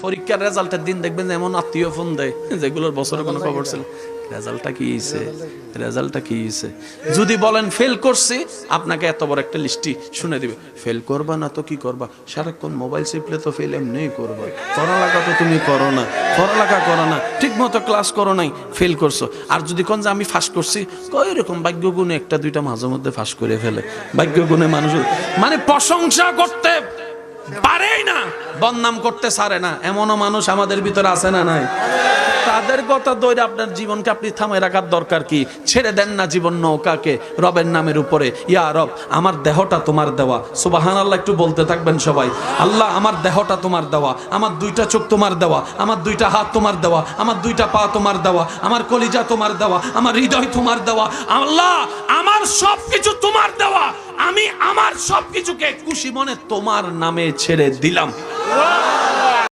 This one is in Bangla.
পরীক্ষার রেজাল্টের দিন দেখবেন এমন আত্মীয় ফোন দেয় যেগুলোর বছরে কোনো খবর ছিল, রেজাল্টটা কি হয়েছে, রেজাল্টটা কি হয়েছে। যদি বলেন ফেল করছি, আপনাকে এত বড় একটা লিস্টি শুনে দিবে, ফেল করবা না তো কি করবা, সারাক্ষণ মোবাইল চিপলে তো ফেল এমনিই করবা, পড়ালেখা তো তুমি করো না, পড়ালেখা করো না, ঠিক মতো ক্লাস করো নাই, ফেল করছো। আর যদি কোন যে আমি ফাঁস করছি, কই রকম ভাগ্য গুণে একটা দুইটা মাঝে মধ্যে ফাঁস করে ফেলে, ভাগ্য গুণে মানুষ মানে প্রশংসা করতে পারেই না, বদনাম করতে ছাড়ে না, এমনও মানুষ আমাদের ভিতরে আছে না নাই? তাদের কথা ধরে আপনার জীবনকে আপনি থামায় রাখার দরকার কি? ছেড়ে দেন না জীবন নৌকাকে রবের নামের উপরে। ইয়া রব, আমার দেহটা তোমার দেওয়া, সুবহানাল্লাহ একটু বলতে থাকবেন সবাই। আল্লাহ, আমার দেহটা তোমার দেওয়া, আমার দুইটা চোখ তোমার দেওয়া, আমার দুইটা হাত তোমার দেওয়া, আমার দুইটা পা তোমার দেওয়া, আমার কলিজা তোমার দেওয়া, আমার হৃদয় তোমার দেওয়া। আল্লাহ, আমার সবকিছু তোমার দেওয়া, আমি আমার সবকিছুকে খুশি মনে তোমার নামে ছেড়ে দিলাম।